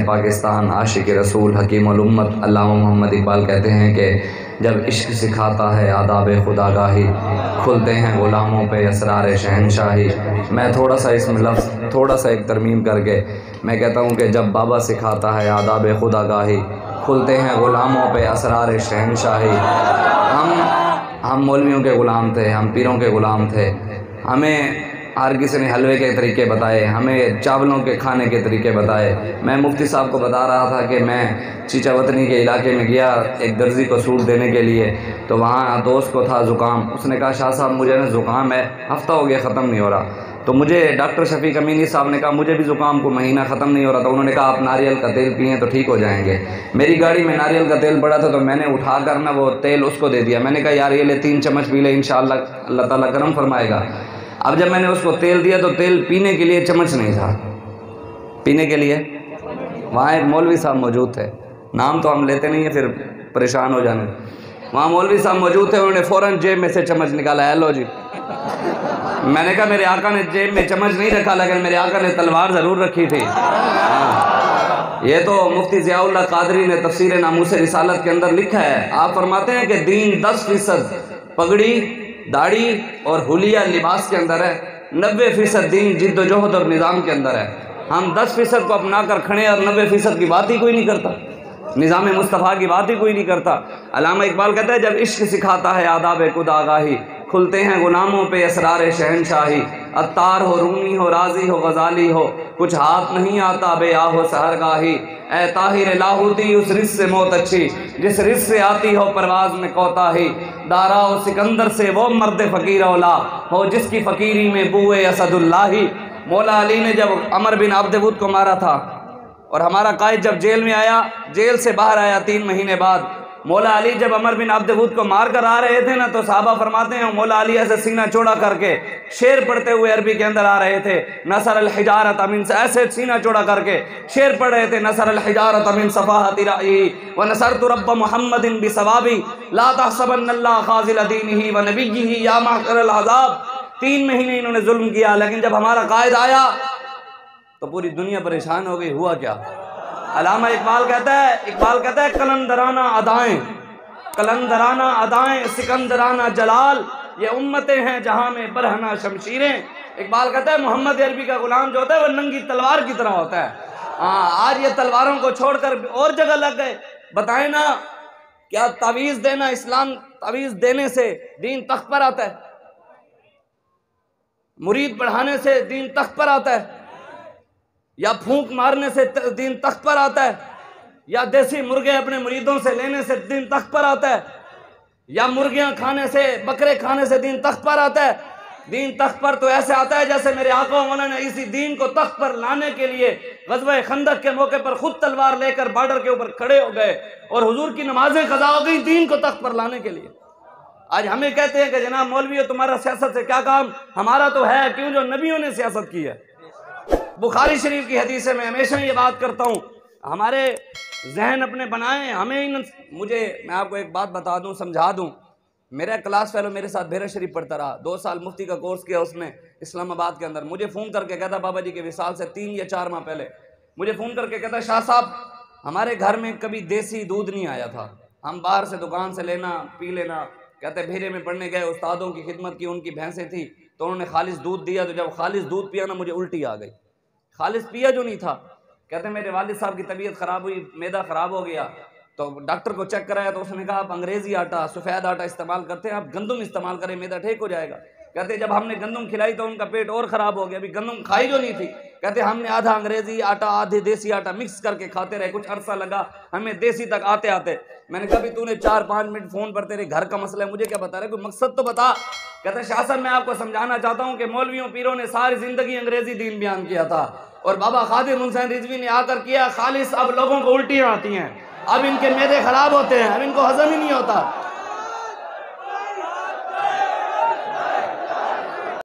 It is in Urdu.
پاکستان عاشق رسول حکیم الامت علامہ محمد اقبال کہتے ہیں کہ جب عشق سکھاتا ہے آداب خداگاہی، کھلتے ہیں غلاموں پہ اسرار شہنشاہی۔ میں تھوڑا سا اس میں لفظ تھوڑا سا ایک ترمیم کر کے میں کہتا ہوں کہ جب بابا سکھاتا ہے آداب خداگاہی، کھلتے ہیں غلاموں پہ اسرار شہنشاہی۔ ہم مولویوں کے غلام تھے، ہم پیروں کے غلام تھے، ہمیں ہر کسی نے حلوے کے طریقے بتائے، ہمیں چاولوں کے کھانے کے طریقے بتائے۔ میں مفتی صاحب کو بتا رہا تھا کہ میں چیچا وطنی کے علاقے میں گیا ایک درزی کو سوٹ دینے کے لیے، تو وہاں دوست کو تھا زکام، اس نے کہا شاہ صاحب مجھے نا زکام ہے، ہفتہ ہو گیا ختم نہیں ہو رہا۔ تو مجھے ڈاکٹر شفیق امینی صاحب نے کہا مجھے بھی زکام کو مہینہ ختم نہیں ہو رہا تھا، انہوں نے کہا آپ ناریل کا تیل پئیں تو ٹھیک ہو جائیں گے۔ میری گاڑی میں ناریل کا تیل پڑا تھا تو میں نے اٹھا کر نا وہ تیل اس کو دے دیا، میں نے کہا یار یہ لے 3 چمچ پی لے، انشاءاللہ اللہ تعالیٰ کرم فرمائے گا۔ اب جب میں نے اس کو تیل دیا تو تیل پینے کے لیے چمچ نہیں تھا، پینے کے لیے وہاں ایک مولوی صاحب موجود تھے، نام تو ہم لیتے نہیں ہیں پھر پریشان ہو جانے۔ وہاں مولوی صاحب موجود تھے، انہوں نے فوراً جیب میں سے چمچ نکالا، ہیلو جی۔ میں نے کہا میرے آقا نے جیب میں چمچ نہیں رکھا لیکن میرے آقا نے تلوار ضرور رکھی تھی۔ یہ تو مفتی ضیاء اللہ قادری نے تفسیر ناموس رسالت کے اندر لکھا ہے، آپ فرماتے ہیں کہ دین 10% پگڑی داڑھی اور حلیہ لباس کے اندر ہے، 90% دین جد و جہد اور نظام کے اندر ہے۔ ہم 10% کو اپنا کر کھڑے اور 90% کی بات ہی کوئی نہیں کرتا، نظام مصطفیٰ کی بات ہی کوئی نہیں کرتا۔ علامہ اقبال کہتا ہے جب عشق سکھاتا ہے آداب خداگاہی، کھلتے ہیں غلاموں پہ اسرار شہنشاہی۔ عطار ہو رومی ہو رازی ہو غزالی ہو، کچھ ہاتھ نہیں آتا بے آہ و سحرگاہی۔ اے طاہر لاہوتی اس رزق سے موت اچھی، جس رزق سے آتی ہو پرواز میں کوتاہی۔ دارا و سکندر سے وہ مرد فقیر اولا ہو، جس کی فقیری میں بوئے اسد اللہ۔ مولا علی نے جب عمر بن عبد ود کو مارا تھا اور ہمارا قائد جب جیل میں آیا، جیل سے باہر آیا 3 مہینے بعد، مولا علی جب عمر بن عبد ود کو مار کر آ رہے تھے نا تو صحابہ فرماتے ہیں مولا علی ایسے سینہ چوڑا کر کے شعر پڑھتے ہوئے عربی کے اندر آ رہے تھے، نصر الحجارۃ من، ایسے سینہ چوڑا کر کے شعر پڑھ رہے تھے، نصر الحجارۃ من صفاحۃ رأیہ ونصرت رب محمد بثوابی لا تحسبن اللہ خاذل دینہ ونبیہ یا معشر الاحزاب۔ 3 مہینے انہوں نے ظلم کیا، لیکن جب ہمارا قائد آیا تو پوری دنیا پریشان ہو گئی۔ ہوا کیا؟ علامہ اقبال کہتا ہے قلندرانہ ادائیں، قلندرانہ ادائیں سکندرانہ جلال، یہ امتیں ہیں جہاں میں برہنہ شمشیریں۔ اقبال کہتا ہے محمد عربی کا غلام جو ہوتا ہے وہ ننگی تلوار کی طرح ہوتا ہے۔ آج یہ تلواروں کو چھوڑ کر اور جگہ لگ گئے۔ بتائیں نا کیا تعویذ دینا، اسلام تعویذ دینے سے دین تخت پر آتا ہے؟ مرید بڑھانے سے دین تخت پر آتا ہے؟ یا پھونک مارنے سے دین تخت پر آتا ہے؟ یا دیسی مرغے اپنے مریدوں سے لینے سے دین تخت پر آتا ہے؟ یا مرغیاں کھانے سے، بکرے کھانے سے دین تخت پر آتا ہے؟ دین تخت پر تو ایسے آتا ہے جیسے میرے آقا مولانا نے اسی دین کو تخت پر لانے کے لیے غزوہ خندق کے موقع پر خود تلوار لے کر بارڈر کے اوپر کھڑے ہو گئے اور حضور کی نمازیں قضا ہو گئی دین کو تخت پر لانے کے لیے۔ آج ہمیں کہتے ہیں کہ جناب مولوی تمہارا سیاست سے کیا کام؟ ہمارا تو ہے کیوں جو نبیوں نے سیاست کی ہے۔ بخاری شریف کی حدیث ہے، میں ہمیشہ یہ بات کرتا ہوں، ہمارے ذہن اپنے بنائیں، میں آپ کو ایک بات بتا دوں، سمجھا دوں۔ میرا کلاس فیلو میرے ساتھ بھیرا شریف پڑھتا رہا، 2 سال مفتی کا کورس کیا اس نے اسلام آباد کے اندر۔ مجھے فون کر کے کہتا بابا جی کے وصال سے 3 یا 4 ماہ پہلے مجھے فون کر کے کہتا شاہ صاحب ہمارے گھر میں کبھی دیسی دودھ نہیں آیا تھا، ہم باہر سے دکان سے لینا پی لینا۔ کہتے بھیرے میں پڑھنے گئے، استادوں کی خدمت کی، ان کی بھینسیں تھیں تو انہوں نے خالص دودھ دیا، تو جب خالص دودھ پیا نا مجھے الٹی آ گئی، خالص پیا جو نہیں تھا۔ کہتے میرے والد صاحب کی طبیعت خراب ہوئی، معدہ خراب ہو گیا، تو ڈاکٹر کو چیک کرایا تو اس نے کہا آپ انگریزی آٹا، سفید آٹا استعمال کرتے ہیں، آپ گندم استعمال کریں، معدہ ٹھیک ہو جائے گا۔ کہتے جب ہم نے گندم کھلائی تو ان کا پیٹ اور خراب ہو گیا، ابھی گندم کھائی جو نہیں تھی۔ کہتے ہم نے آدھا انگریزی آٹا آدھے دیسی آٹا مکس کر کے کھاتے رہے، کچھ عرصہ لگا ہمیں دیسی تک آتے آتے۔ میں نے کہا بھی تو نے 4-5 منٹ فون پر تیرے گھر کا مسئلہ ہے، مجھے کیا بتا رہے، کوئی مقصد تو بتا۔ کہتے شاہ صاحب میں آپ کو سمجھانا چاہتا ہوں کہ مولویوں پیروں نے ساری زندگی انگریزی دین بیان کیا تھا اور بابا خادم حسین رضوی نے آ کر کیا خالص، اب لوگوں کو الٹیاں آتی ہیں، اب ان کے معدے خراب ہوتے ہیں، اب ان کو ہضم ہی نہیں ہوتا۔